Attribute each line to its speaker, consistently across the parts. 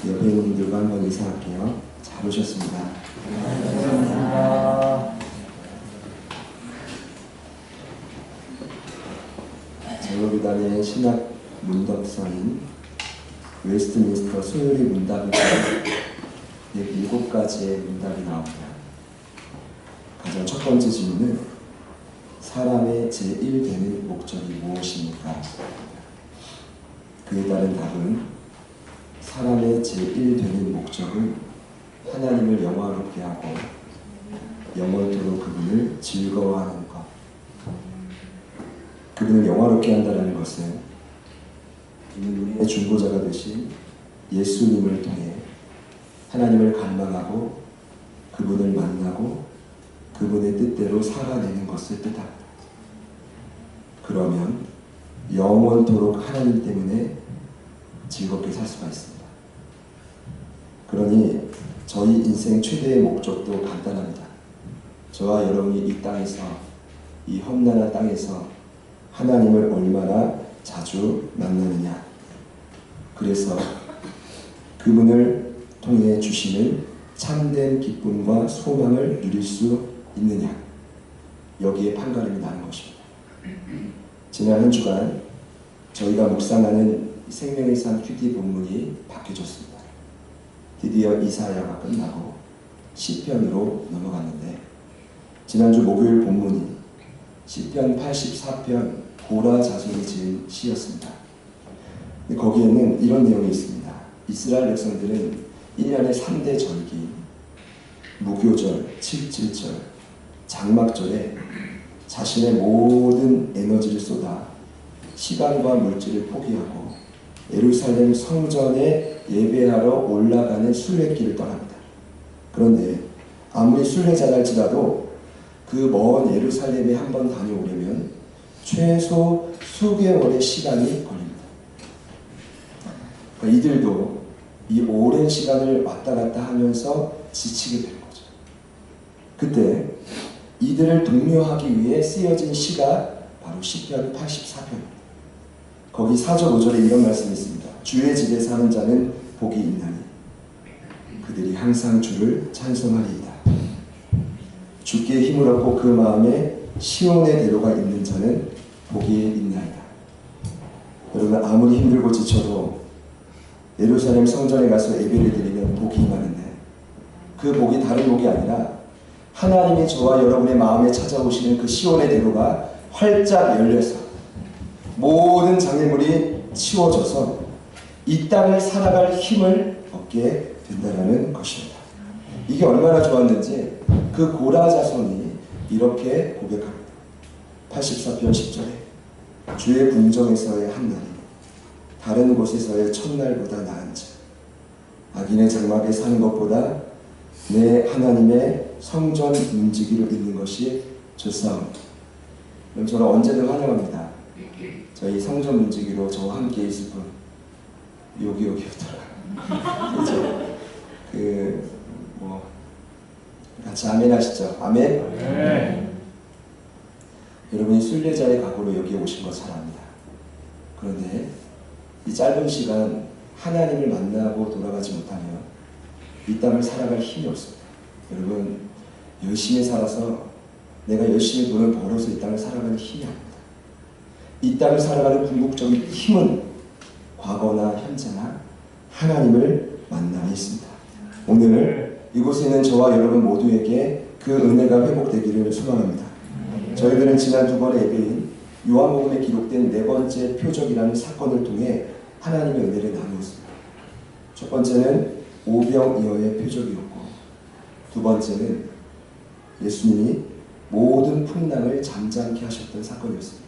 Speaker 1: 옆에 있는 분들과 한번 인사할게요. 잘 오셨습니다. 제로비단의 신학 문답서인 웨스트민스터 소요리 문답에 7가지의 문답이 나옵니다. 가장 첫 번째 질문은 사람의 제1되는 목적이 무엇입니까? 그에 따른 답은 사람의 제1되는 목적은 하나님을 영화롭게 하고 영원토록 그분을 즐거워하는 것. 그분을 영화롭게 한다는 것은 우리의 중보자가 되신 예수님을 통해 하나님을 갈망하고 그분을 만나고 그분의 뜻대로 살아내는 것을 뜻합니다. 그러면 영원토록 하나님 때문에 즐겁게 살 수가 있습니다. 그러니 저희 인생 최대의 목적도 간단합니다. 저와 여러분이 이 땅에서, 이 험난한 땅에서 하나님을 얼마나 자주 만나느냐, 그래서 그분을 통해 주시는 참된 기쁨과 소망을 누릴 수 있느냐, 여기에 판가름이 나는 것입니다. 지난 한 주간 저희가 묵상하는 생명의 삶 큐티 본문이 바뀌어졌습니다. 드디어 이사야가 끝나고 시편으로 넘어갔는데, 지난주 목요일 본문이 시편 84편 고라 자손이 지은 시였습니다. 거기에는 이런 내용이 있습니다. 이스라엘 백성들은 1년에 3대 절기, 무교절, 칠칠절, 장막절에 자신의 모든 에너지를 쏟아 시간과 물질을 포기하고 예루살렘 성전에 예배하러 올라가는 순례길을 떠납니다. 그런데 아무리 순례자랄지라도 그 먼 예루살렘에 한번 다녀오려면 최소 수개월의 시간이 걸립니다. 그러니까 이들도 이 오랜 시간을 왔다 갔다 하면서 지치게 되는 거죠. 그때 이들을 독려하기 위해 쓰여진 시가 바로 시편 84편입니다. 거기 4절 5절에 이런 말씀이 있습니다. 주의 집에 사는 자는 복이 있나니 그들이 항상 주를 찬송하리이다. 주께 힘을 얻고 그 마음에 시온의 대로가 있는 자는 복이 있나이다. 여러분, 아무리 힘들고 지쳐도 예루살렘 성전에 가서 예배를 드리면 복이 임하는데, 그 복이 다른 복이 아니라 하나님이 저와 여러분의 마음에 찾아오시는 그 시온의 대로가 활짝 열려서 모든 장애물이 치워져서 이 땅을 살아갈 힘을 얻게 된다는 것입니다. 이게 얼마나 좋았는지 그 고라 자손이 이렇게 고백합니다. 84편 10절에 주의 궁정에서의 한날이 다른 곳에서의 첫날보다 나은지, 악인의 장막에 사는 것보다 내 하나님의 성전 문지기를 잇는 것이 좋사옵니다. 그럼 저는 언제든 환영합니다. 저희 성전 문지기로 저와 함께 있을 분, 여기였더라. 그죠? 같이 아멘 하시죠. 아멘. 네. 여러분이 순례자의 각오로 여기에 오신 거 잘 압니다. 그런데 이 짧은 시간 하나님을 만나고 돌아가지 못하면 이 땅을 살아갈 힘이 없습니다. 여러분, 열심히 살아서 내가 열심히 돈을 벌어서 이 땅을 살아가는 힘이 아닙니다. 이 땅을 살아가는 궁극적인 힘은 과거나 현재나 하나님을 만남에 있습니다. 오늘 이곳에 있는 저와 여러분 모두에게 그 은혜가 회복되기를 소망합니다. 저희들은 지난 2번의 예배인 요한복음에 기록된 4번째 표적이라는 사건을 통해 하나님의 은혜를 나누었습니다. 첫 번째는 오병이어의 표적이었고, 두 번째는 예수님이 모든 풍랑을 잠잠케 하셨던 사건이었습니다.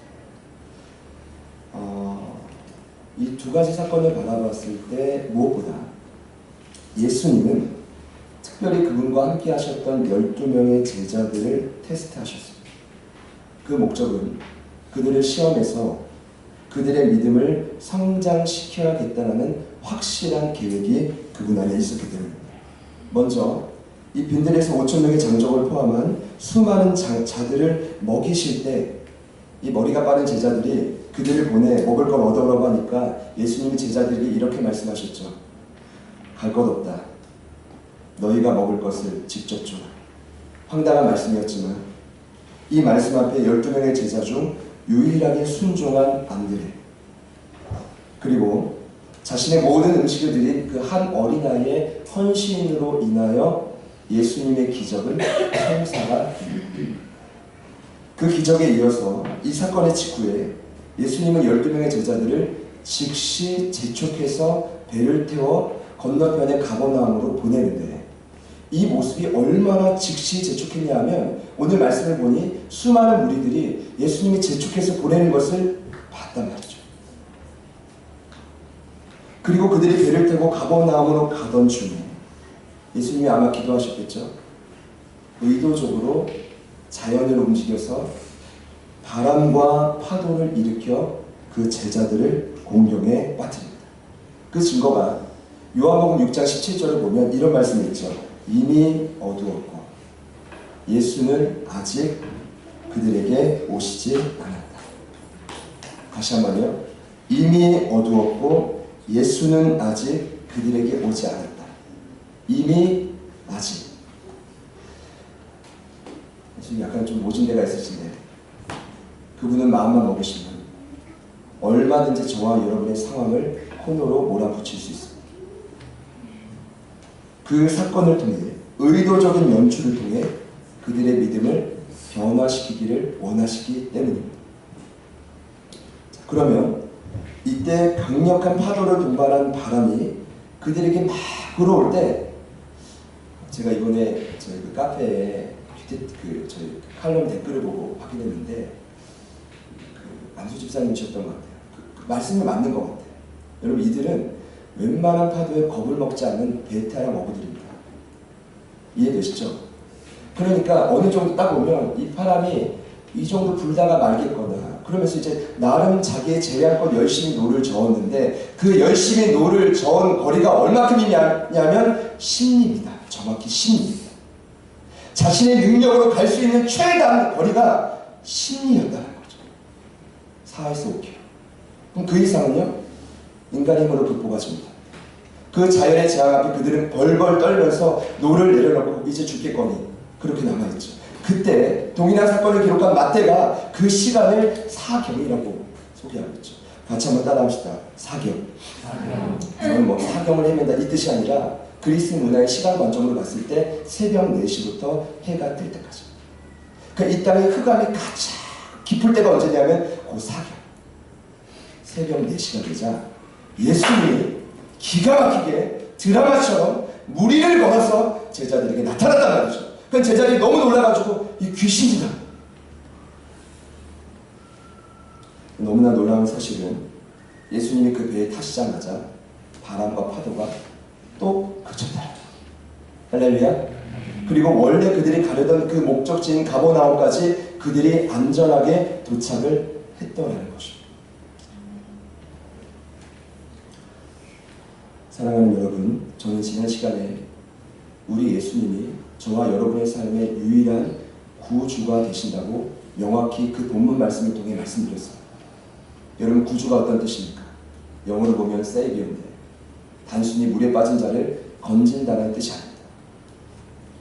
Speaker 1: 이 2가지 사건을 바라봤을 때 무엇보다 예수님은 특별히 그분과 함께 하셨던 12명의 제자들을 테스트하셨습니다. 그 목적은 그들을 시험해서 그들의 믿음을 성장시켜야겠다는 확실한 계획이 그분 안에 있었기 때문입니다. 먼저 이 빈들에서 5,000명의 장족을 포함한 수많은 자들을 먹이실 때 이 머리가 빠른 제자들이 그들을 보내 먹을 걸 얻어오라고 하니까 예수님이 제자들에게 이렇게 말씀하셨죠. 갈 것 없다. 너희가 먹을 것을 직접 줘라. 황당한 말씀이었지만 이 말씀 앞에 12명의 제자 중 유일하게 순종한 안드레, 그리고 자신의 모든 음식을 드린 그 한 어린아이의 헌신으로 인하여 예수님의 기적을 성사가 됩니다. 그 기적에 이어서 이 사건의 직후에 예수님은 12명의 제자들을 즉시 재촉해서 배를 태워 건너편의 가버나움으로 보내는데, 이 모습이 얼마나 즉시 재촉했냐 하면 오늘 말씀을 보니 수많은 무리들이 예수님이 재촉해서 보내는 것을 봤단 말이죠. 그리고 그들이 배를 타고 가버나움으로 가던 중에 예수님이 아마 기도하셨겠죠. 의도적으로 자연을 움직여서 바람과 파도를 일으켜 그 제자들을 공경에 빠뜨립니다. 그 증거가 요한복음 6장 17절을 보면 이런 말씀이 있죠. 이미 어두웠고 예수는 아직 그들에게 오시지 않았다. 다시 한번요. 이미 어두웠고 예수는 아직 그들에게 오지 않았다. 이미 아직. 지금 약간 좀 모진 데가 있으신데, 그분은 마음만 먹으시면 얼마든지 저와 여러분의 상황을 코너로 몰아붙일 수 있습니다. 그 사건을 통해, 의도적인 연출을 통해 그들의 믿음을 변화시키기를 원하시기 때문입니다. 그러면 이때 강력한 파도를 동반한 바람이 그들에게 막 불어올 때, 제가 이번에 저희 그 카페에 저희 칼럼 댓글을 보고 확인했는데, 안수 집사님이셨던 것 같아요. 그 말씀이 맞는 것 같아요. 여러분, 이들은 웬만한 파도에 겁을 먹지 않는 베테랑 어부들입니다. 이해되시죠? 그러니까 어느 정도 딱 보면 이 바람이 이 정도 불다가 말겠거나 그러면서 이제 나름 자기의 재량껏 열심히 노를 저었는데, 그 열심히 노를 저은 거리가 얼마큼이냐면 10리입니다. 정확히 10리. 자신의 능력으로 갈 수 있는 최단 거리가 10리였다는 거죠. 4에서 5km. 그럼 그 이상은요? 인간의 힘으로 극복하지 못합니다. 그 자연의 재앙 앞에 그들은 벌벌 떨면서 노를 내려놓고 이제 죽겠거니 그렇게 남아있죠. 그때 동일한 사건을 기록한 마태가 그 시간을 사경이라고 소개하고 있죠. 같이 한번 따라합시다. 사경. 이건 뭐 사경을 헤맨다 이 뜻이 아니라 그리스 문화의 시간 관점으로 봤을 때 새벽 4시부터 해가 뜰 때까지. 그러니까 이 땅의 흑암이 가장 깊을 때가 언제냐면 그 사경. 새벽 4시가 되자 예수님이 기가 막히게 드라마처럼 무리를 걸어서 제자들에게 나타났단 말이죠. 그 제자들이 너무 놀라가지고 이 귀신이다. 너무나 놀라운 사실은 예수님이 그 배에 타시자마자 바람과 파도가 또 그쳤다. 할렐루야. 그리고 원래 그들이 가려던 그 목적지인 가버나움까지 그들이 안전하게 도착을 했더라는 것입니다. 사랑하는 여러분, 저는 지난 시간에 우리 예수님이 저와 여러분의 삶의 유일한 구주가 되신다고 명확히 그 본문 말씀을 통해 말씀드렸습니다. 여러분, 구주가 어떤 뜻입니까? 영어로 보면 savior인데 단순히 물에 빠진 자를 건진다는 뜻이 아닙니다.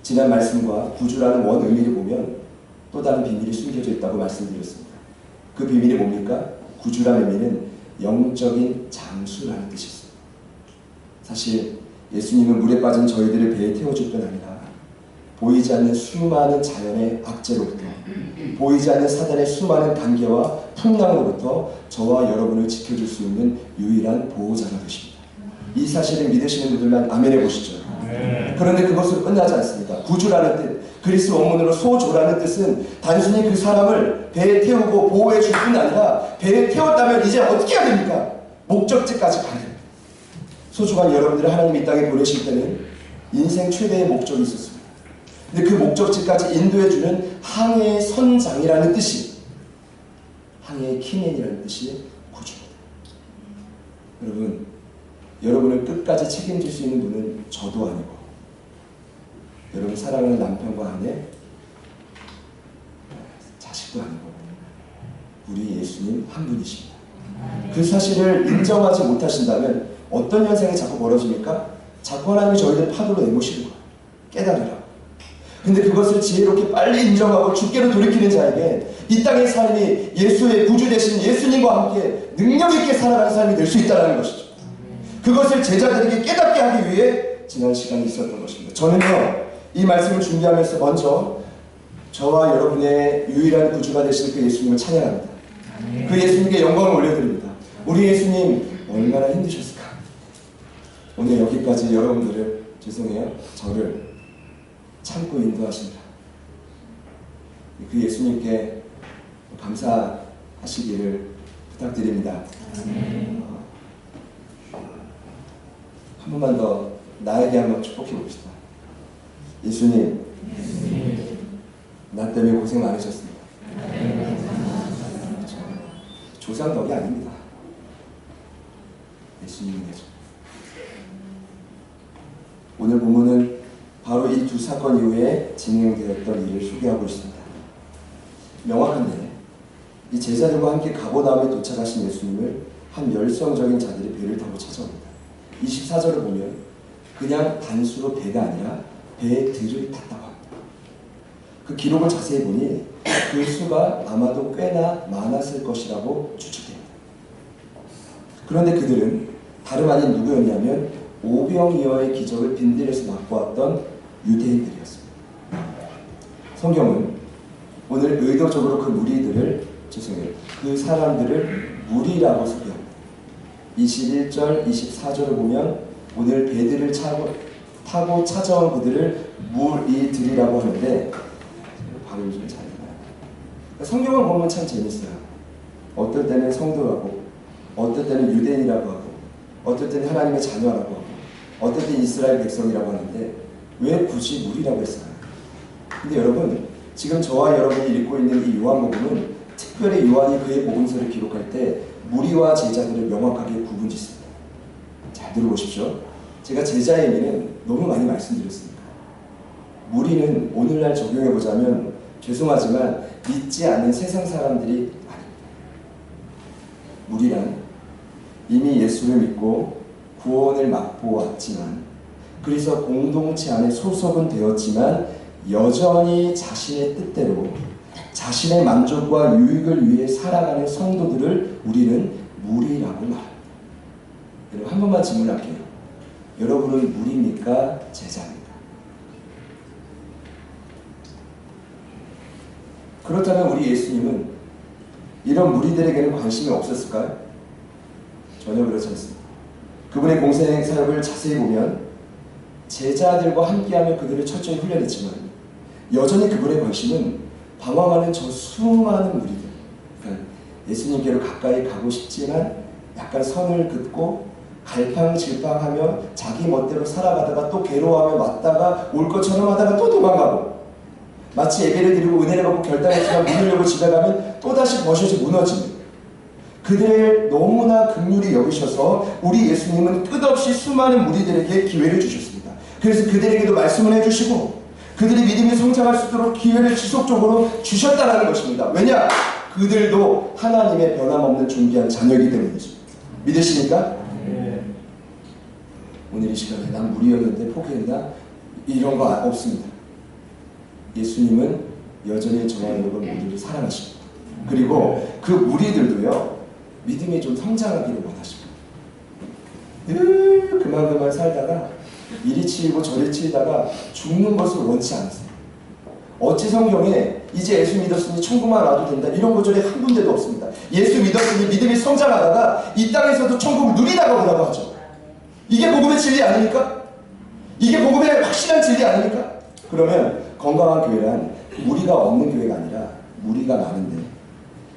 Speaker 1: 지난 말씀과 구주라는 원 의미를 보면 또 다른 비밀이 숨겨져 있다고 말씀드렸습니다. 그 비밀이 뭡니까? 구주라는 의미는 영적인 장수라는 뜻이 있습니다. 사실 예수님은 물에 빠진 저희들을 배에 태워줄 뿐 아니라 보이지 않는 수많은 자연의 악재로부터, 보이지 않는 사단의 수많은 단계와 풍랑으로부터 저와 여러분을 지켜줄 수 있는 유일한 보호자가 되십니다. 이 사실을 믿으시는 분들만 아멘 해보시죠. 그런데 그것으로 끝나지 않습니다. 구주라는 뜻, 그리스 원문으로 소조라는 뜻은 단순히 그 사람을 배에 태우고 보호해 줄 뿐 아니라 배에 태웠다면 이제 어떻게 해야 됩니까? 목적지까지 가야 됩니다. 소중한 여러분들을 하나님 이 땅에 보내실 때는 인생 최대의 목적이 있었습니다. 근데 그 목적지까지 인도해주는 항해의 선장이라는 뜻이, 항해의 킹맨이라는 뜻이 구주입니다. 여러분, 여러분을 끝까지 책임질 수 있는 분은 저도 아니고 여러분 사랑하는 남편과 아내, 자식도 아니고 우리 예수님 한 분이십니다. 그 사실을 인정하지 못하신다면 어떤 현상이 자꾸 벌어집니까? 자꾸 하나님이 저희들 파도로 내모시는 거예요. 깨달으라. 근데 그것을 지혜롭게 빨리 인정하고 주께로 돌이키는 자에게 이 땅의 삶이 예수의 구주 되신 예수님과 함께 능력 있게 살아가는 삶이 될 수 있다는 것이죠. 그것을 제자들에게 깨닫게 하기 위해 지난 시간이 있었던 것입니다. 저는요, 이 말씀을 준비하면서 먼저 저와 여러분의 유일한 구주가 되신 그 예수님을 찬양합니다. 그 예수님께 영광을 올려드립니다. 우리 예수님 얼마나 힘드셨을까? 오늘 여기까지 여러분들을, 죄송해요, 저를 참고 인도하신다. 그 예수님께 감사하시기를 부탁드립니다. 한 번만 더 나에게 한번 축복해 봅시다. 예수님, 나 때문에 고생 많으셨습니다. 조상 덕이 아닙니다. 예수님이죠. 오늘 본문은 바로 이 두 사건 이후에 진행되었던 일을 소개하고 있습니다. 명확한데 이 제자들과 함께 가보나움에 도착하신 예수님을 한 열성적인 자들이 배를 타고 찾아옵니다. 24절을 보면 그냥 단수로 배가 아니라 배에 들을 탔다고 합니다. 그 기록을 자세히 보니 그 수가 아마도 꽤나 많았을 것이라고 추측됩니다. 그런데 그들은 다름 아닌 누구였냐면 오병이어의 기적을 빈들에서 맛보았던 유대인들이었습니다. 성경은 오늘 의도적으로 그 무리들을, 죄송해요, 그 사람들을 무리라고 소개합니다. 21절, 24절을 보면 오늘 배들을 타고 찾아온 그들을 무리들이라고 하는데, 발음이 좀 잘 나요. 성경을 보면 참 재밌어요. 어떨 때는 성도라고, 어떨 때는 유대인이라고 하고, 어떨 때는 하나님의 자녀라고 하고, 어떨 때는 이스라엘 백성이라고 하는데 왜 굳이 무리라고 했을까요? 근데 여러분, 지금 저와 여러분이 읽고 있는 이 요한복음은 특별히 요한이 그의 복음서를 기록할 때 무리와 제자들을 명확하게 구분짓습니다. 잘 들어보십시오. 제가 제자의 의미는 너무 많이 말씀드렸습니다. 무리는 오늘날 적용해보자면 죄송하지만 믿지 않는 세상 사람들이 아닙니다. 무리란 이미 예수를 믿고 구원을 맛보았지만, 그래서 공동체 안에 소속은 되었지만 여전히 자신의 뜻대로 자신의 만족과 유익을 위해 살아가는 성도들을 우리는 무리라고 말합니다. 여러분, 한 번만 질문할게요. 여러분은 무리입니까? 제자입니까? 그렇다면 우리 예수님은 이런 무리들에게는 관심이 없었을까요? 전혀 그렇지 않습니다. 그분의 공생 사역을 자세히 보면 제자들과 함께하며 그들을 철저히 훈련했지만 여전히 그분의 관심은 방황하는 저 수많은 무리들, 그러니까 예수님께로 가까이 가고 싶지만 약간 선을 긋고 갈팡질팡하며 자기 멋대로 살아가다가 또 괴로워하며 왔다가 올 것처럼 하다가 또 도망가고, 마치 예배를 드리고 은혜를 받고 결단했지만 문을 열고 집에 가면 또다시 버젓이 무너집니다. 그들을 너무나 긍휼히 여기셔서 우리 예수님은 끝없이 수많은 무리들에게 기회를 주셨습니다. 그래서 그들에게도 말씀을 해주시고 그들이 믿음이 성장할 수 있도록 기회를 지속적으로 주셨다는 것입니다. 왜냐? 그들도 하나님의 변함없는 존귀한 자녀이기 때문이죠. 믿으십니까? 네. 오늘 이 시간에 난 무리였는데 포기했나? 이런 거 없습니다. 예수님은 여전히 저와 여러분 모두를 사랑하십니다. 그리고 그 무리들도요, 믿음이 좀 성장하기를 원하십니다. 늘 그만 살다가 이리 치이고 저리 치이다가 죽는 것을 원치 않으세요. 어찌 성경에 이제 예수 믿었으니 천국만 와도 된다 이런 구절이 한 군데도 없습니다. 예수 믿었으니 믿음이 성장하다가 이 땅에서도 천국을 누리다가 오라고 하죠. 이게 복음의 진리 아닙니까? 이게 복음의 확실한 진리 아닙니까? 그러면 건강한 교회란 무리가 없는 교회가 아니라 무리가 많은데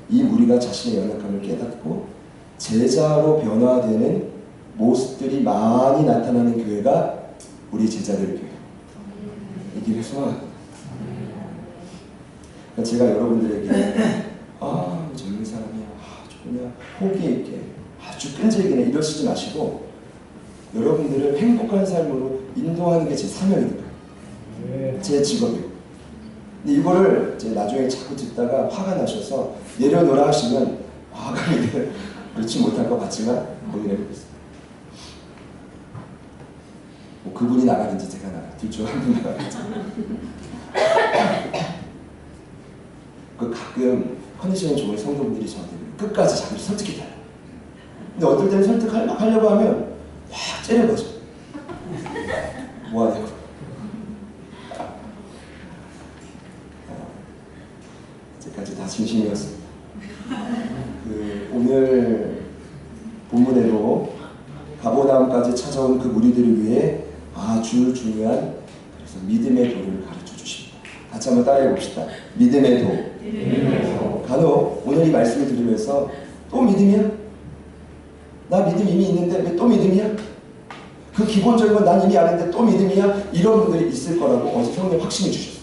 Speaker 1: 이 무리가 자신의 연약함을 깨닫고 제자로 변화되는 모습들이 많이 나타나는 교회가 우리 제자들 교회. 이 길을 소망합니다. 제가 여러분들에게 젊은 사람이야, 아주 그냥 호기 있게, 아주 끈질기네 이러시지 마시고 여러분들을 행복한 삶으로 인도하는 게 제 사명입니다. 제 직업이고. 근데 이거를 이제 나중에 자꾸 듣다가 화가 나셔서 내려놓으라 하시면 화가 그렇지 못할 것 같지만 고민해보겠습니다. 그분이 나가든지 제가 나가 둘 중 한 분 나가겠죠. 그 가끔 컨디션이 좋은 성도분들이 저한테 끝까지 자기를 설득해달라. 근데 어떨 때는 설득하려고 하면 확 째려버려. 뭐하냐고. 이제까지 다 진심이었습니다. 오늘 본문에도 가버나움까지 찾아온 그 무리들을 위해 아주 중요한 그래서 믿음의 도를 가르쳐 주십니다. 같이 한번 따라해 봅시다. 믿음의 도. 간혹 오늘 이 말씀을 들으면서 또 믿음이야? 나 믿음 이미 있는데 왜 또 믿음이야? 그 기본적인 건 난 이미 아는데 또 믿음이야? 이런 분들이 있을 거라고 어제 성령 확신해 주셨어요.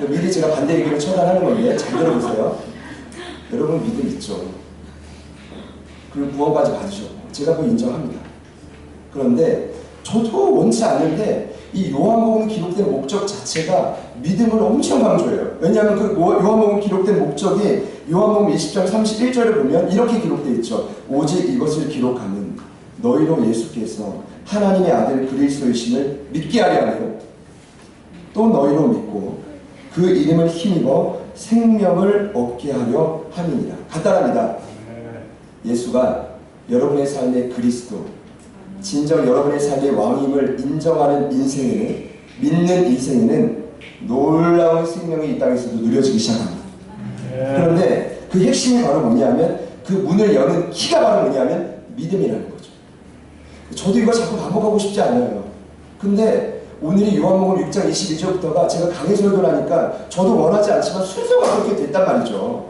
Speaker 1: 미리 제가 반대 의견을 처단하는 건데 잘 들어보세요. 여러분 믿음 있죠. 그리고 구원까지 받으셨고 제가 그거 인정합니다. 그런데 저도 원치 않는데 이 요한복음 기록된 목적 자체가 믿음을 엄청 강조해요. 왜냐하면 그 요한복음 기록된 목적이 요한복음 20장 31절에 보면 이렇게 기록되어 있죠. 오직 이것을 기록하면 너희로 예수께서 하나님의 아들 그리스도이심을 믿게 하려 하며 또 너희로 믿고 그 이름을 힘입어 생명을 얻게 하려 함이니라. 간단합니다. 예수가 여러분의 삶의 그리스도, 진정 여러분의 삶의 왕임을 인정하는 인생에는, 믿는 인생에는 놀라운 생명이 이 땅에서도 누려지기 시작합니다. 그런데 그 핵심이 바로 뭐냐면 그 문을 여는 키가 바로 뭐냐면 믿음이라는 거죠. 저도 이거 자꾸 반복하고 싶지 않아요. 근데 오늘이 요한복음 6장 22절부터가 제가 강의 설교를 하니까 저도 원하지 않지만 순서가 그렇게 됐단 말이죠.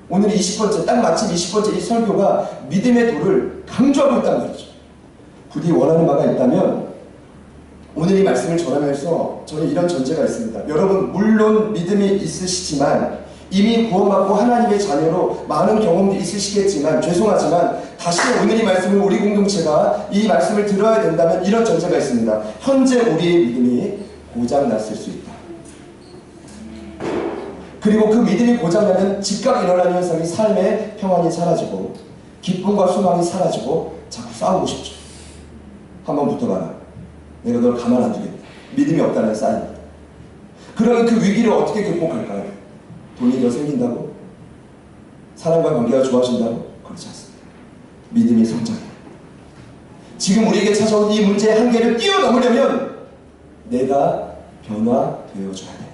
Speaker 1: 오늘 20번째, 딱 마침 20번째 이 설교가 믿음의 도를 강조하고 있단 말이죠. 부디 원하는 바가 있다면 오늘 이 말씀을 전하면서 저는 이런 전제가 있습니다. 여러분 물론 믿음이 있으시지만 이미 구원받고 하나님의 자녀로 많은 경험도 있으시겠지만 죄송하지만 다시 오늘 이 말씀을 우리 공동체가 이 말씀을 들어야 된다면 이런 전제가 있습니다. 현재 우리의 믿음이 고장났을 수 있다. 그리고 그 믿음이 고장나면 즉각 일어나는 현상이 삶의 평안이 사라지고 기쁨과 소망이 사라지고 자꾸 싸우고 싶죠. 한번 붙어봐라. 내가 널 가만 안 두겠다. 믿음이 없다는 사인입니다. 그러면 그 위기를 어떻게 극복할까요? 돈이 더 생긴다고? 사람과 관계가 좋아진다고? 그렇지 않습니다. 믿음이 성장해요. 지금 우리에게 찾아온 이 문제의 한계를 뛰어넘으려면 내가 변화되어줘야 됩니다.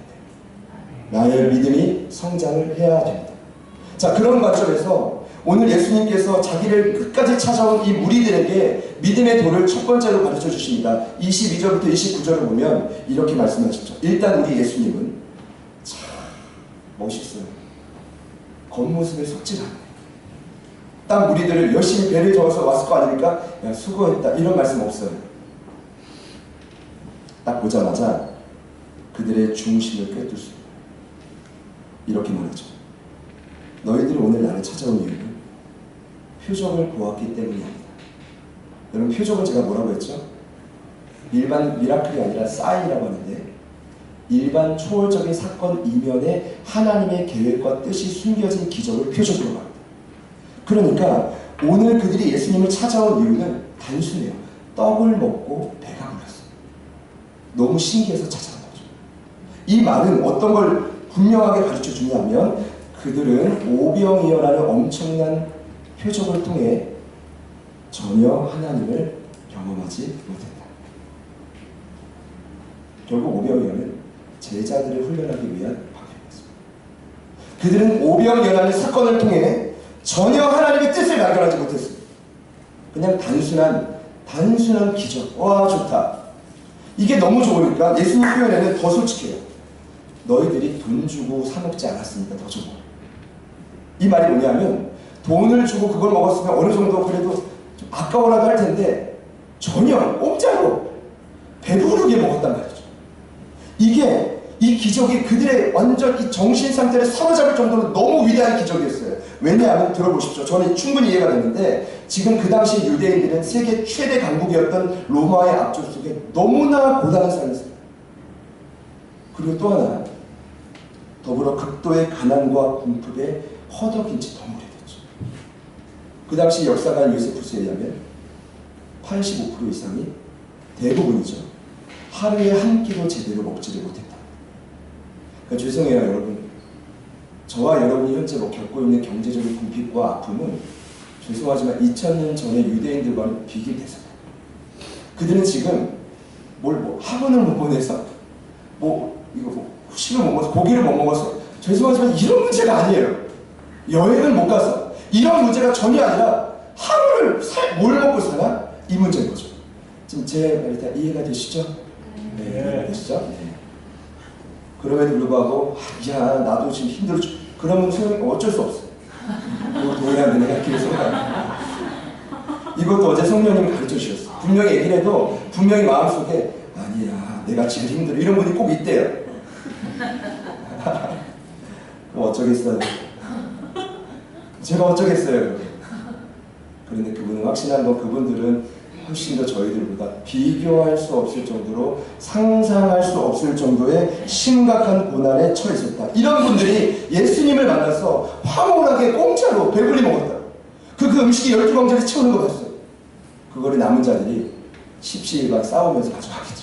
Speaker 1: 나의 믿음이 성장을 해야 됩니다. 자, 그런 관점에서 오늘 예수님께서 자기를 끝까지 찾아온 이 무리들에게 믿음의 도를 첫 번째로 가르쳐 주십니다. 22절부터 29절을 보면 이렇게 말씀하시죠. 일단 우리 예수님은 참 멋있어요. 겉모습에 속지 않아요. 딱 무리들을 열심히 배를 저어서 왔을 거 아닙니까? 야, 수고했다. 이런 말씀 없어요. 딱 보자마자 그들의 중심을 꿰뚫습니다. 이렇게 말하죠. 너희들이 오늘 나를 찾아온 이유는 표적을 보았기 때문이 아니다. 여러분 표적은 제가 뭐라고 했죠? 일반 미라클이 아니라 사인이라고 하는데 일반 초월적인 사건 이면에 하나님의 계획과 뜻이 숨겨진 기적을 표적으로 말합니다. 그러니까 오늘 그들이 예수님을 찾아온 이유는 단순해요. 떡을 먹고 배가 불렀어요. 너무 신기해서 찾아온 거죠. 이 말은 어떤 걸 분명하게 가르쳐 주냐면 그들은 오병이어라는 엄청난 표적을 통해 전혀 하나님을 경험하지 못했다. 결국 오병이어는 제자들을 훈련하기 위한 방법이었습니다. 그들은 오병이어라는 사건을 통해 전혀 하나님의 뜻을 발견하지 못했습니다. 그냥 단순한 기적. 와 좋다. 이게 너무 좋으니까 예수님 표현에는 더 솔직해요. 너희들이 돈 주고 사 먹지 않았으니까 더 줘. 이 말이 뭐냐면 돈을 주고 그걸 먹었으면 어느 정도 그래도 좀 아까워라도 할 텐데 전혀 공짜로 배부르게 먹었단 말이죠. 이 기적이 그들의 완전 이 정신 상태를 사로잡을 정도로 너무 위대한 기적이었어요. 왜냐하면 들어보십시오. 저는 충분히 이해가 되는데 지금 그 당시 유대인들은 세계 최대 강국이었던 로마의 압조 속에 너무나 고단한 삶을 살았어요. 그리고 또 하나 더불어 극도의 가난과 궁핍에 허덕인 채 덩어리 됐죠. 그 당시 역사가 요세푸스에 의하면 85% 이상이 대부분이죠. 하루에 한 끼도 제대로 먹지를 못했다. 그러니까 죄송해요 여러분. 저와 여러분이 현재 겪고 있는 경제적인 궁핍과 아픔은 죄송하지만 2000년 전에 유대인들과는 비교돼서다. 그들은 지금 학원을 못 보내서 후식을 못 먹어서 고기를 못 먹어서 죄송하지만 이런 문제가 아니에요. 여행을 못 가서 이런 문제가 전혀 아니라 하루를 뭘 먹고 사나? 이 문제인 거죠. 지금 제 말이 다 이해가 되시죠? 네. 되시죠? 네. 그럼에도 불구하고 야 나도 지금 힘들어. 그러면 어쩔 수 없어. 동일한 내가 계속 이것도 어제 성령님이 가르쳐 주셨어. 분명히 얘기를 해도 분명히 마음속에 아니야 내가 제일 힘들어 이런 분이 꼭 있대요. 그럼 어쩌겠어요. 제가 어쩌겠어요. 그런데 그분은 확신한 건 그분들은 훨씬 더 저희들보다 비교할 수 없을 정도로 상상할 수 없을 정도의 심각한 고난에 처해 있었다. 이런 분들이 예수님을 만나서 황홀하게 공짜로 배불리 먹었다. 그 음식이 12광짜리 채우는 거 봤어요. 그거를 남은 자들이 십시일반 싸우면서 가져가겠죠.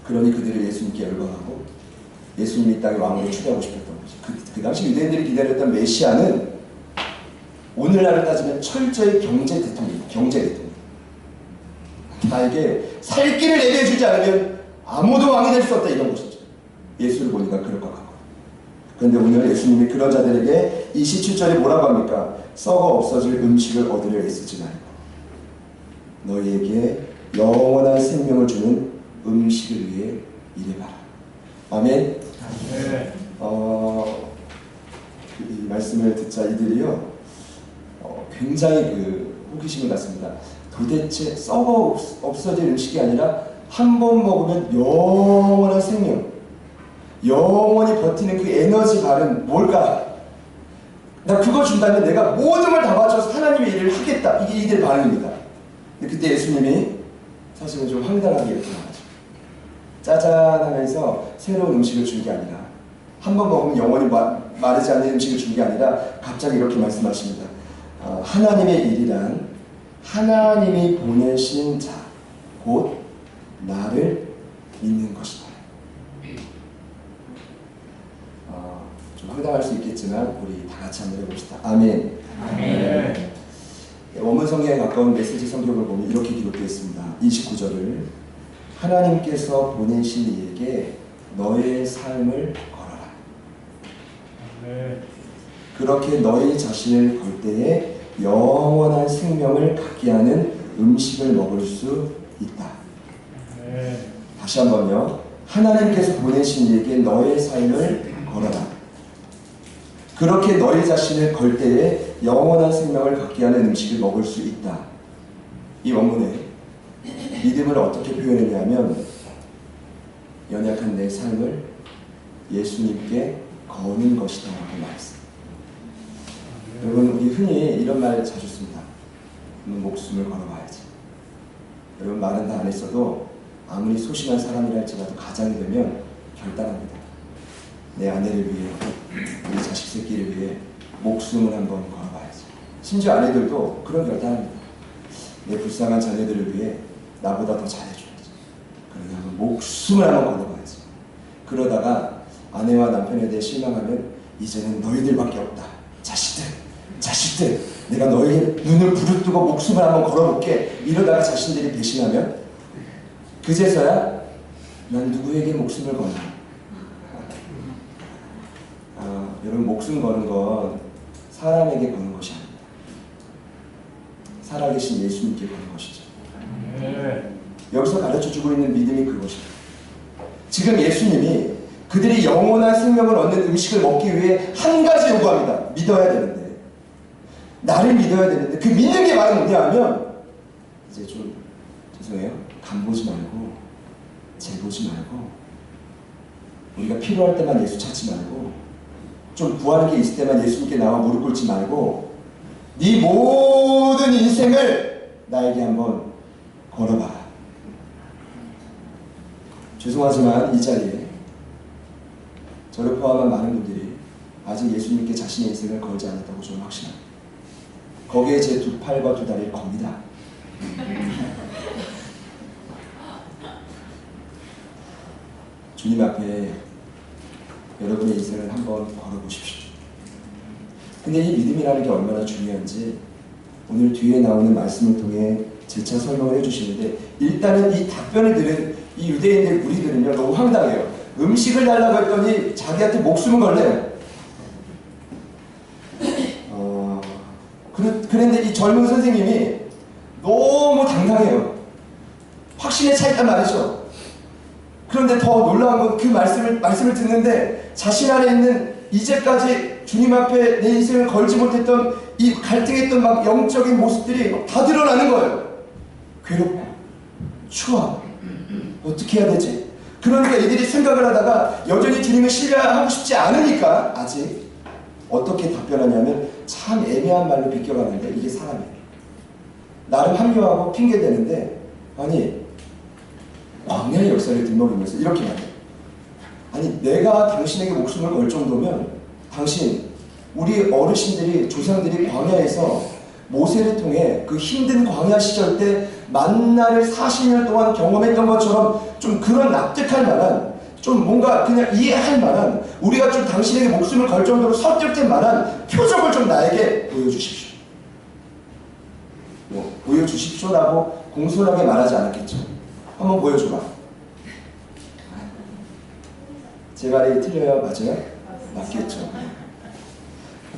Speaker 1: 그러니 그들을 예수님께 열광하고 예수님이 이 땅의 왕으로 초대하고 싶었던 거죠. 그 당시 유대인들이 기다렸던 메시아는 오늘날을 따지면 철저히 경제 대통령. 나에게 살 길을 내려주지 않으면 아무도 왕이 될 수 없다 이런 것이죠. 예수를 보니까 그럴 것 같고. 그런데 오늘 예수님이 그런 자들에게 27절에 뭐라고 합니까? 썩어 없어질 음식을 얻으려 애쓰지 말고 너희에게 영원한 생명을 주는 음식을 위해 일해봐라. 아멘. 이 말씀을 듣자 이들이요 굉장히 호기심을 갖습니다. 도대체 썩어 없어질 음식이 아니라 한 번 먹으면 영원한 생명, 영원히 버티는 그 에너지 발은 뭘까? 나 그거 준다면 내가 모든 걸 다 바쳐서 하나님의 일을 하겠다. 이게 이들의 반응입니다. 근데 그때 예수님이 사실은 좀 황당하게 이렇게 말하죠. 짜잔 하면서 새로운 음식을 준 게 아니라 한 번 먹으면 영원히 마르지 않는 음식을 준 게 아니라 갑자기 이렇게 말씀하십니다. 하나님의 일이란 하나님이 보내신 자, 곧 나를 믿는 것이다. 좀 황당할 수 있겠지만 우리 다 같이 한번 해봅시다. 아멘. 아멘. 원문 성경에 가까운 메시지 성경을 보면 이렇게 기록되어 있습니다. 29절을 하나님께서 보내신 이에게 너의 삶을 걸어라. 아멘. 그렇게 너희 자신을 걸 때에 영원한 생명을 갖게 하는 음식을 먹을 수 있다. 네. 다시 한번요. 하나님께서 보내신 이에게 너의 삶을 걸어라. 그렇게 너희 자신을 걸 때에 영원한 생명을 갖게 하는 음식을 먹을 수 있다. 이 원문에 믿음을 어떻게 표현했냐면 연약한 내 삶을 예수님께 거는 것이다 라고 말했습니다. 여러분 우리 흔히 이런 말 자주 씁니다. 목숨을 걸어봐야지. 여러분 말은 다 안 했어도 아무리 소심한 사람이라 할지라도 가장이 되면 결단합니다. 내 아내를 위해 우리 자식 새끼를 위해 목숨을 한번 걸어봐야지. 심지어 아내들도 그런 결단합니다. 내 불쌍한 자녀들을 위해 나보다 더 잘해줘야지. 그러니 한번 목숨을 한번 걸어봐야지. 그러다가 아내와 남편에 대해 실망하면 이제는 너희들밖에 없다. 자식들 내가 너희의 눈을 부릅뜨고 목숨을 한번 걸어볼게. 이러다가 자신들이 배신하면 그제서야 난 누구에게 목숨을 거나. 여러분 목숨 거는 건 사람에게 거는 것이 아닙니다. 살아계신 예수님께 거는 것이죠. 여기서 가르쳐주고 있는 믿음이 그것입니다. 지금 예수님이 그들이 영원한 생명을 얻는 음식을 먹기 위해 한 가지 요구합니다. 믿어야 되는데, 나를 믿어야 되는데, 그 믿는 게 바로 뭐냐 하면 이제 좀 죄송해요. 간 보지 말고 재 보지 말고 우리가 필요할 때만 예수 찾지 말고 좀 구하는 게 있을 때만 예수님께 나와 무릎 꿇지 말고 네 모든 인생을 나에게 한번 걸어봐. 죄송하지만 이 자리에 저를 포함한 많은 분들이 아직 예수님께 자신의 인생을 걸지 않았다고 저는 확신합니다. 거기에 제 두 팔과 두 다리를 겁니다. 주님 앞에 여러분의 인생을 한번 걸어보십시오. 근데 이 믿음이라는 게 얼마나 중요한지 오늘 뒤에 나오는 말씀을 통해 재차 설명을 해주시는데, 일단은 이 답변을 들은 이 유대인들 무리들은요 너무 황당해요. 음식을 달라고 했더니 자기한테 목숨을 걸래요. 그런데 이 젊은 선생님이 너무 당당해요. 확신에 차 있단 말이죠. 그런데 더 놀라운 건 그 말씀을 듣는데 자신 안에 있는 이제까지 주님 앞에 내 인생을 걸지 못했던 이 갈등했던 막 영적인 모습들이 막 다 드러나는 거예요. 괴롭고 추워. 어떻게 해야 되지? 그러니까 이들이 생각을 하다가 여전히 주님을 신뢰하고 싶지 않으니까 아직 어떻게 답변하냐면 참 애매한 말로 비껴가는데, 이게 사람이에요. 나름 합리화하고 핑계대는데, 아니 광야의 역사를 뒷먹이면서 이렇게 말해요. 아니 내가 당신에게 목숨을 걸 정도면 당신, 우리 어르신들이, 조상들이 광야에서 모세를 통해 그 힘든 광야 시절 때 만나를 40년 동안 경험했던 것처럼 좀 그런 납득할 만한, 좀 뭔가 그냥 이해할 만한, 우리가 좀 당신에게 목숨을 걸 정도로 설득될 만한 표적을 좀 나에게 보여주십시오. 보여주십시오라고 공손하게 말하지 않았겠죠. 한번 보여줘봐. 제 말이 틀려요? 맞아요? 맞겠죠.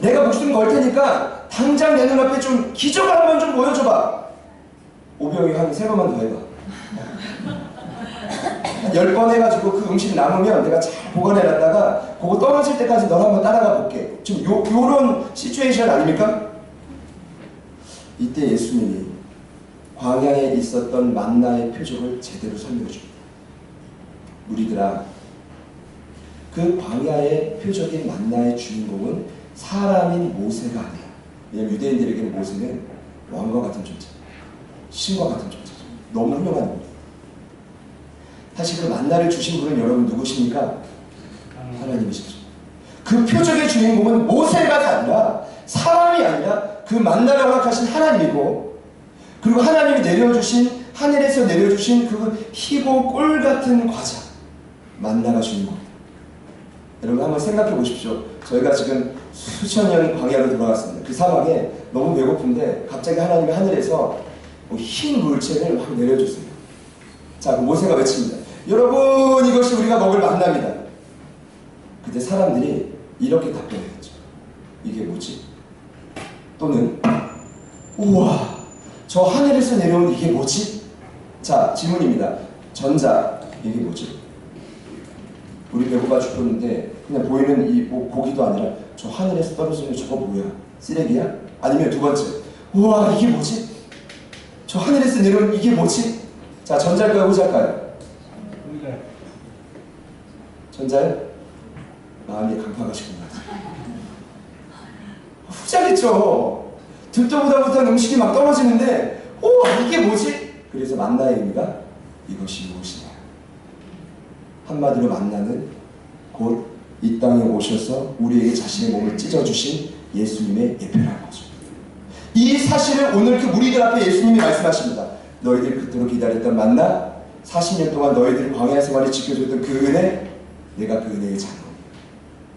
Speaker 1: 내가 목숨 걸 테니까 당장 내 눈앞에 좀 기적을 한번 좀 보여줘봐. 오병이 한 3번만 더 해봐. 10번 해가지고 그 음식 남으면 내가 잘 보관해놨다가 그거 떨어질 때까지 너 한번 따라가 볼게. 지금 요런 시츄에이션 아닙니까? 이때 예수님이 광야에 있었던 만나의 표적을 제대로 설명해 줍니다. 무리들아, 그 광야의 표적인 만나의 주인공은 사람인 모세가 아니야. 왜냐하면 유대인들에게는 모세는 왕과 같은 존재, 신과 같은 존재죠. 너무 훌륭한 분이에요. 사실 그 만나를 주신 분은 여러분 누구십니까? 하나님이시죠. 그 표적의 주인공은 모세가 아니라, 사람이 아니라 그 만나를 허락하신 하나님이고, 그리고 하나님이 내려주신, 하늘에서 내려주신 그 희고 꿀 같은 과자, 만나가 주인공입니다. 여러분 한번 생각해 보십시오. 저희가 지금 수천 년 광야로 돌아갔습니다. 그 사막에 너무 배고픈데 갑자기 하나님이 하늘에서 흰 물체를 막 내려줬어요. 자, 그 모세가 외칩니다. 여러분, 이것이 우리가 먹을 만나입니다. 그때 사람들이 이렇게 답변했죠. 이게 뭐지? 또는 우와, 저 하늘에서 내려온 이게 뭐지? 자, 질문입니다. 전자, 이게 뭐지? 우리 배고파 죽었는데 그냥 보이는 이 고기도 아니라 저 하늘에서 떨어지는 저거 뭐야? 쓰레기야? 아니면 두 번째, 우와, 이게 뭐지? 저 하늘에서 내려온 이게 뭐지? 자, 전자일까요? 후자일까요? 전자요? 마음이 강팍하시구나. 후자겠죠. 듣도 보다 못한 음식이 막 떨어지는데 이게 뭐지? 그래서 만나의 의미가 이것이 무엇이냐. 한마디로 만나는 곧 이 땅에 오셔서 우리에게 자신의 몸을 찢어주신 예수님의 예표라는 거죠. 이 사실을 오늘 그 무리들 앞에 예수님이 말씀하십니다. 너희들 그토록 기다렸던 만나, 40년 동안 너희들 광야 생활을 지켜줬던 그 은혜, 내가 그 은혜의 장로입니다.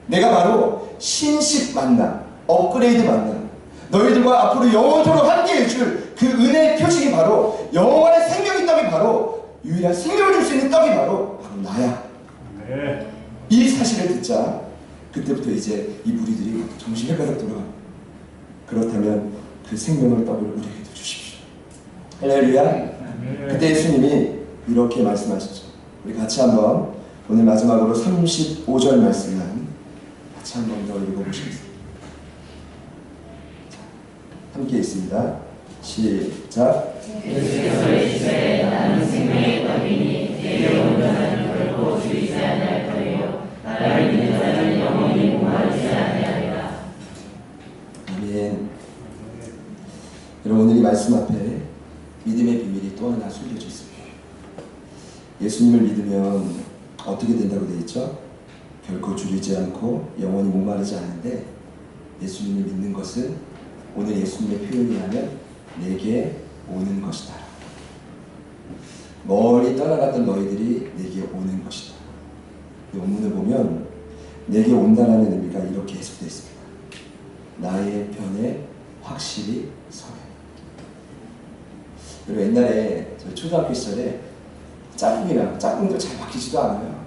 Speaker 1: 내가 바로 신식 만나, 업그레이드 만나, 너희들과 앞으로 영원토록 함께 해줄 그 은혜의 표식이 바로, 영원의 생명의 떡이 바로, 유일한 생명을 줄 수 있는 떡이 바로 나야. 네. 이 사실을 듣자 그때부터 이제 이 무리들이 정신이 가득 돌아가. 그렇다면 그 생명의 떡을 우리에게도 주십시오. 할렐루야. 네. 그때 예수님이 이렇게 말씀하시죠. 우리 같이 한번 오늘 마지막으로 35절 말씀을 같이 한번 더 읽어보시겠습니다. 함께 있습니다. 시작. 예수께서 이르시되 나는 생명의 떡이니 내게 오는 자는 결코 주이지 아니할 터이요 나를 믿는 자는 영원히 목마르지 아니하리라. 아멘. 여러분, 오늘 이 말씀 앞에 믿음의 비밀이 또 하나 숨겨져 있습니다. 예수님을 믿으면 어떻게 된다고 되어 있죠? 결코 줄이지 않고 영원히 목마르지 않는데, 예수님을 믿는 것은 오늘 예수님의 표현이 하면 내게 오는 것이다. 멀리 떠나갔던 너희들이 내게 오는 것이다. 원문을 보면 내게 온다라는 의미가 이렇게 해석되어 있습니다. 나의 편에 확실히 서요. 그리고 옛날에 저희 초등학교 시절에 짝꿍도 잘 바뀌지도 않아요.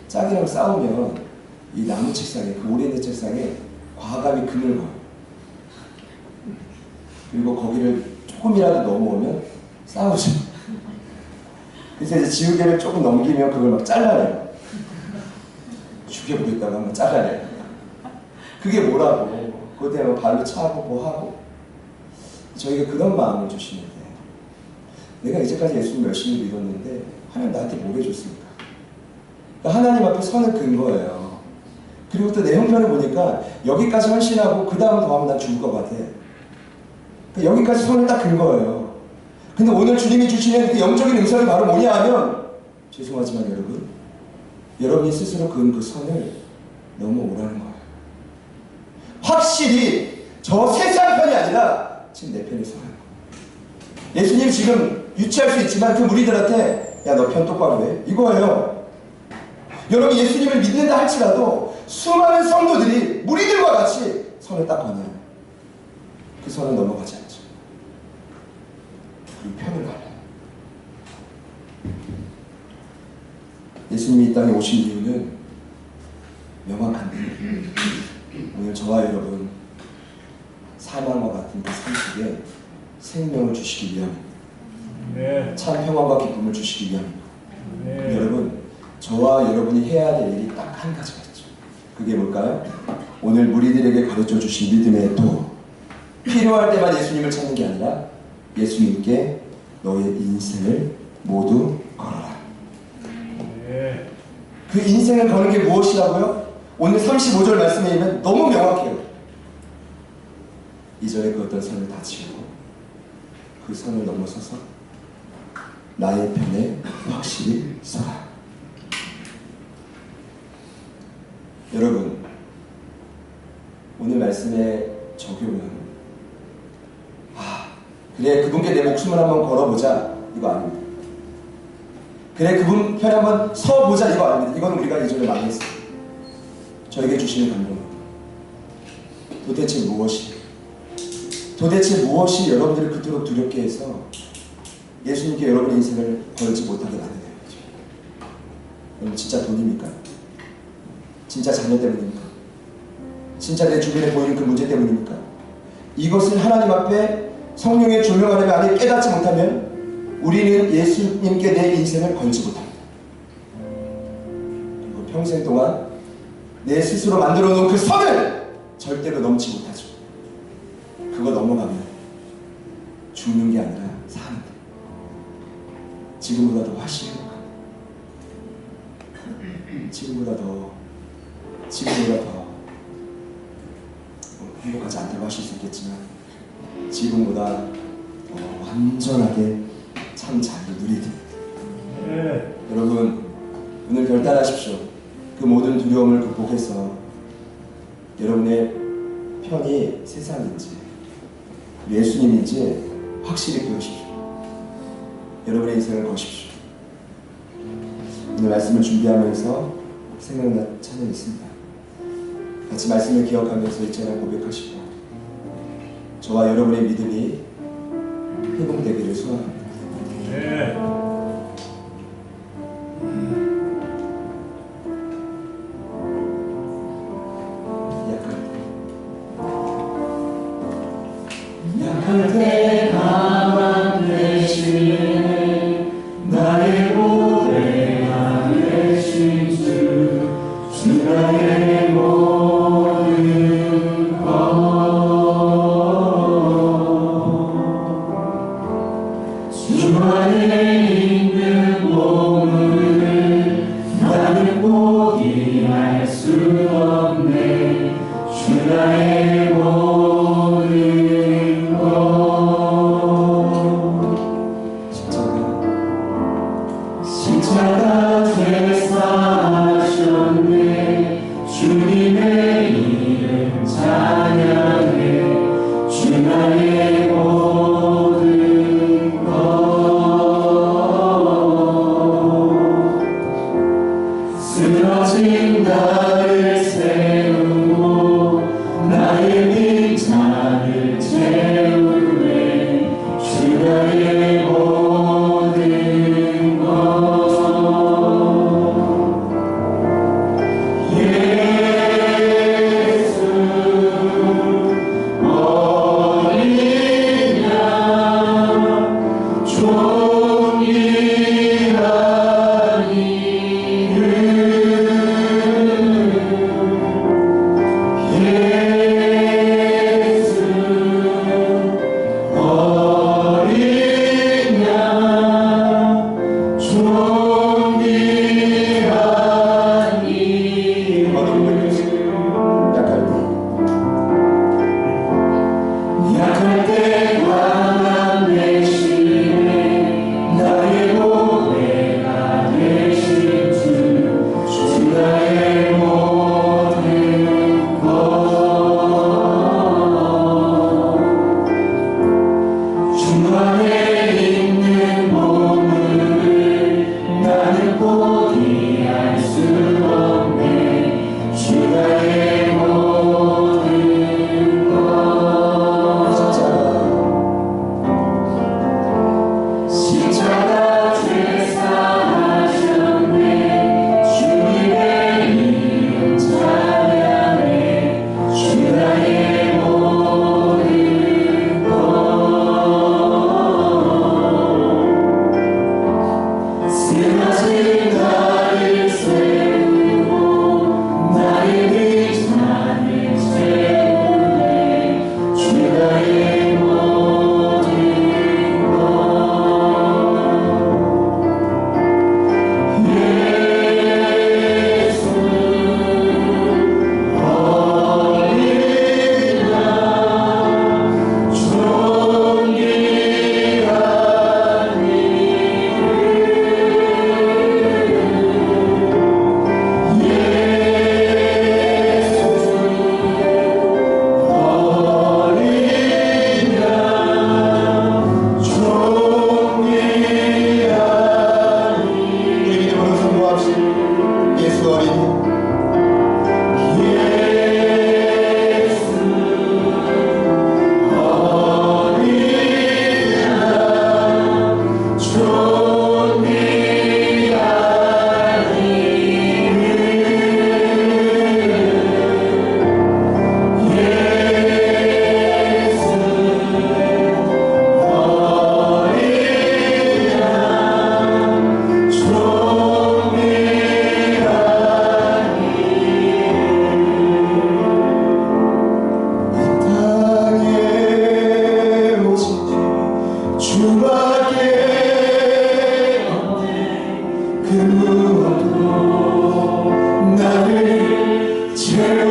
Speaker 1: 짝이랑 싸우면 이 나무 책상에, 그 오래된 책상에 과감히 금을 걸어요. 그리고 거기를 조금이라도 넘어오면 싸우죠. 그래서 이제 지우개를 조금 넘기면 그걸 막 잘라내요. 죽여보겠다고 하면 잘라내요. 그게 뭐라고. 그것 때문에 발로 차고 뭐 하고. 저희가 그런 마음을 주시는데, 내가 이제까지 예수님 열심히 믿었는데 하나님 나한테 뭘 해줬습니까? 그러니까 하나님 앞에 선을 긋은 거예요. 그리고 또 내 형편을 보니까 여기까지 헌신하고 그 다음 더 하면 난 죽을 것 같아. 그러니까 여기까지 선을 딱 긋은 거예요. 근데 오늘 주님이 주시는 그 영적인 음성이 바로 뭐냐 하면, 죄송하지만 여러분, 여러분이 스스로 그은 그 선을 넘어오라는 거예요. 확실히 저 세상 편이 아니라 지금 내 편에 서요. 예수님 지금 유치할 수 있지만 그 무리들한테 야, 너 편 똑바로 해, 이거예요. 여러분 예수님을 믿는다 할지라도 수많은 성도들이 무리들과 같이 선을 딱 거녀요. 그 선을 넘어가지 않죠. 그 편을 가요. 예수님이 이 땅에 오신 이유는 명확한데, 오늘 저와 여러분 사망과 같은 그 삶 속에 생명을 주시기 위함입니다. 네. 참 평안과 기쁨을 주시기 위함입니다. 네. 여러분, 저와 여러분이 해야 될 일이 딱 한 가지가 있죠. 그게 뭘까요? 오늘 무리들에게 가르쳐 주신 믿음의 도. 필요할 때만 예수님을 찾는 게 아니라 예수님께 너의 인생을 모두 걸어라. 네. 그 인생을 거는 게 무엇이라고요? 오늘 35절 말씀에 있는 너무 명확해요. 이전에 그 어떤 선을 다 지우고 그 선을 넘어서서 나의 편에 확실히 서라. 여러분, 오늘 말씀의 적용은 그래 그분께 내 목숨을 한번 걸어보자 이거 아닙니다. 그래 그분 편에 한번 서보자 이거 아닙니다. 이건 우리가 이전에 많이 했어요. 저에게 주시는 감동입니다. 도대체 무엇이 여러분들을 그토록 두렵게 해서 예수님께 여러분의 인생을 걸지 못하게 만드는 거죠? 여러분, 진짜 돈입니까? 진짜 자녀 때문입니까? 진짜 내 주변에 보이는 그 문제 때문입니까? 이것을 하나님 앞에 성령의 조명 안에 만약에 깨닫지 못하면 우리는 예수님께 내 인생을 걸지 못합니다. 그리고 평생 동안 내 스스로 만들어 놓은 그 선을 절대로 넘지 못하죠. 그거 넘어가면 죽는 게 아니라 사는데, 지금보다 더 훨씬 행복합니다. 지금보다 더 행복하지 않다고 하실 수 있겠지만 지금보다 더 완전하게 참 자유를 누리듯. 여러분, 오늘 결단하십시오. 그 모든 두려움을 극복해서 여러분의 편이 세상인지 예수님인지 확실히 보여주십시오. 여러분의 인생을 거십시오. 오늘 말씀을 준비하면서 생각난 찬양이 있습니다. 같이 말씀을 기억하면서 이 찬양 고백하시고 저와 여러분의 믿음이 회복되기를 소원합니다. 네.
Speaker 2: 약할 때 가만 되시네 나의 고백한 되신 주 나의 모든 것 주 안에 있는 보물을 나는 포기할 수 없네 주 나의 모든 십자가 되사하셨네 주님의 이름 찬양해 주 나의 모든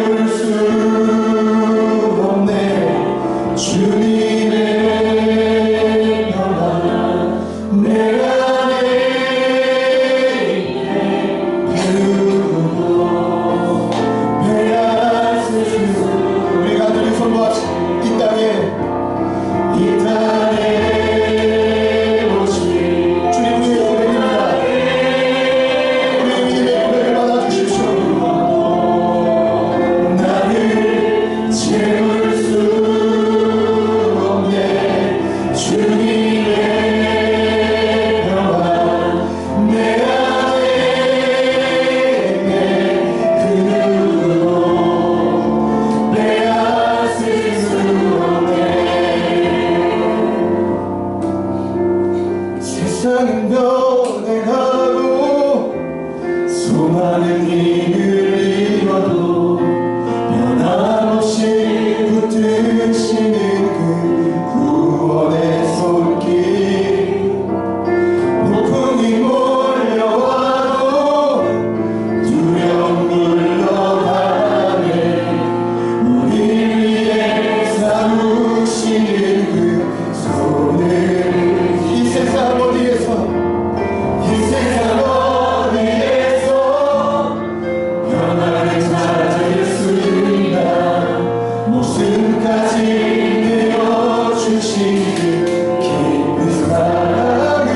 Speaker 1: 채울 수 없네. 주님의 평안 내 안에 배우고 배하실 수. 우리가 늘 선포하시 이 땅에 오신 주님의 고백입니다. 우리 주님의 고백을 받아주십시오. 나를 채울 수 없네. 주님의 평안 내 안에 그 누구도 빼앗을 수 없네. 세상은 변해가고 수많은 힘을 잃어도 변함없이 붙드시는 그 구원의 손길. 폭풍이 몰려와도 두려움 물러가네. 우리를 위해 삼으시는 그 손을. 이 세상 어디에서 변화를 찾을 수 있나. 목숨까지 내어주신 그 깊은 사랑을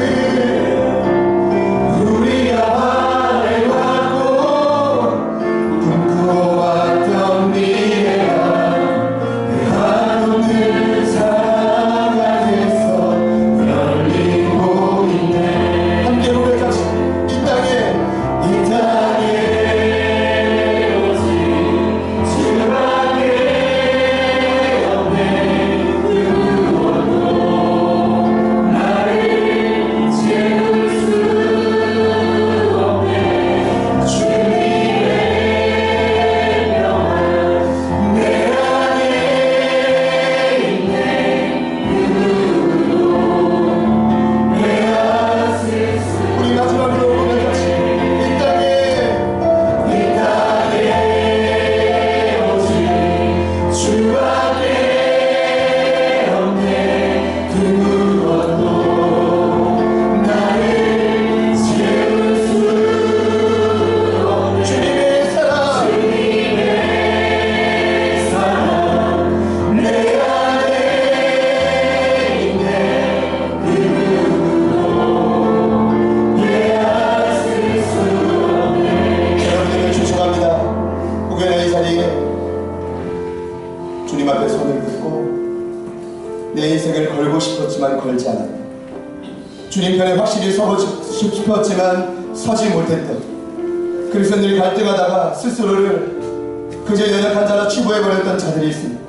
Speaker 1: 우리가 바래왔고 꿈꾸어왔던 미래가 그 한없는 사랑 안에서 열리고 있네. 함께 고백하시. 이 땅에 오직 주밖에 없네. 그 무엇도 나를 채울 수 없네. 주님의 평안 내 안에 있네. 그 누구도 빼앗을 수. 우리 마지막으로 고백하시. 이 땅에 오직 주밖에 없네. 그 무엇도 나를 채울 수 없네. 주님의 사랑 내 안에 있네. 그 누구도 빼앗을 수 없네. 여러분에게 추천합니다. 혹여나 이 자리에 주님 앞에 손을 긋고 내 인생을 걸고 싶었지만 걸지 않았다. 주님 편에 확실히 서고 싶었지만 서지 못했던, 그래서 늘 갈등하다가 스스로를 그저 연약한 자라 치부해버렸던 자들이 있습니다.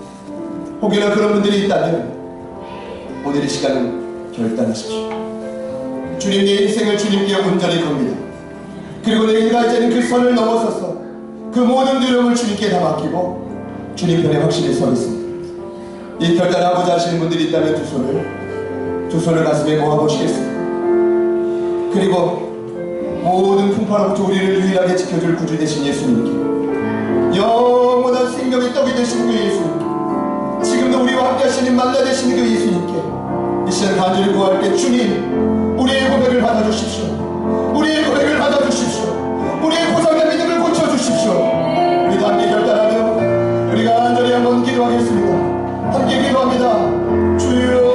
Speaker 1: 혹여나 그런 분들이 있다면 오늘 이 시간은 결단하십시오. 주님 내 인생을 주님께 온전히 겁니다. 그리고 내가 이제는 그 선을 넘어서서 그 모든 두려움을 주님께 다 맡기고 주님 편에 확실히 서겠습니다. 이 결단하고자 하시는 분들이 있다면 두 손을 가슴에 모아보시겠습니다. 그리고 모든 풍파로부터 우리를 유일하게 지켜줄 구주 되신 예수님께, 영원한 생명의 떡이 되신 그 예수님께, 지금도 우리와 함께 하시는 만나 되시는 그 예수님께 이 시간 간절히 구할게. 주님, 우리의 고백을 받아주십시오. 우리의 고백을 받아주십시오. 우리의 고상한 믿음을 고쳐주십시오. 우리도 함께 결단하며 우리가 간절히 한번 기도하겠습니다. 함께 기도합니다. 주여,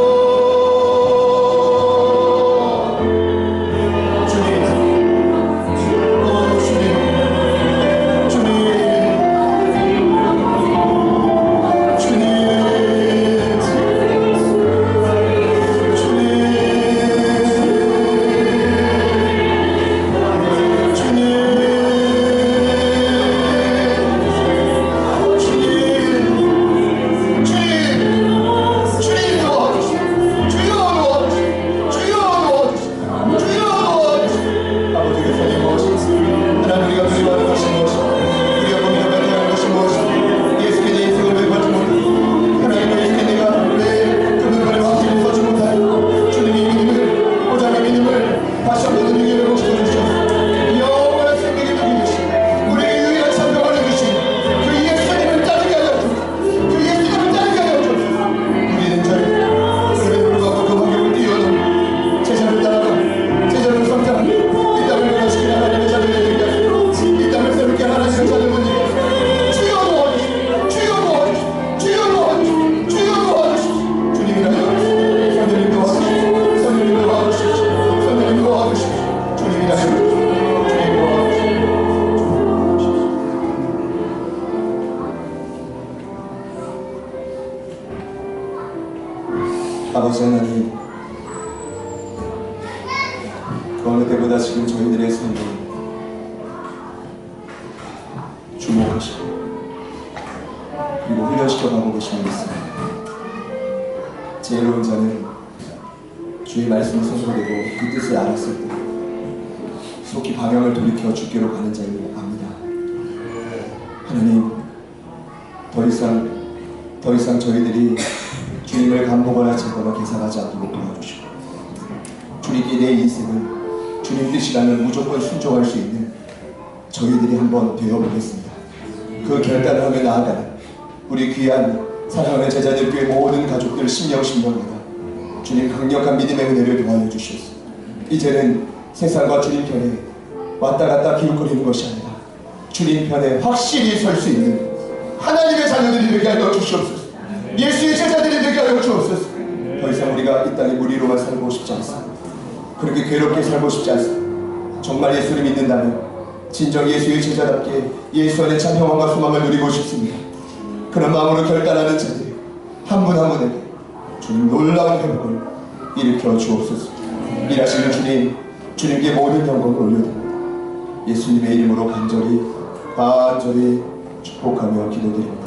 Speaker 1: 아버지 하나님, 그 어느 때보다 지금 저희들의 삶을 주목하시고 그리고 훈련시켜 가고 계시는 것입니다. 지혜로운 자는 주의 말씀을 선포되고 그 뜻을 알았을 때 속히 방향을 돌이켜 주께로 가는 자임을 압니다. 하나님, 더 이상 저희들이 주님을 간보거나 제거나 계산하지 않도록 도와주시고 주님께 내 인생을 주님 뜻이라면 무조건 순종할 수 있는 저희들이 한번 되어보겠습니다. 그 결단을 하며 나아가는 우리 귀한 사랑하는 제자들교회 모든 가족들 심령마다 주님 강력한 믿음의 은혜를 도와여 주시옵소서. 이제는 세상과 주님 편에 왔다 갔다 기웃거리는 것이 아니라 주님 편에 확실히 설 수 있는 하나님의 자녀들이 되게 하여 주시옵소서. 예수의 제자들이 되게 하여 주옵소서. 더 이상 우리가 이 땅에 무리로만 살고 싶지 않습니다. 그렇게 괴롭게 살고 싶지 않습니다. 정말 예수를 믿는다면 진정 예수의 제자답게 예수 안에 참 평안과 소망을 누리고 싶습니다. 그런 마음으로 결단하는 자들이 한 분 한 분에게 주님 놀라운 회복을 일으켜 주옵소서. 일하시는 주님, 주님께 모든 영광을 올려드립니다. 예수님의 이름으로 간절히 축복하며 기도드립니다.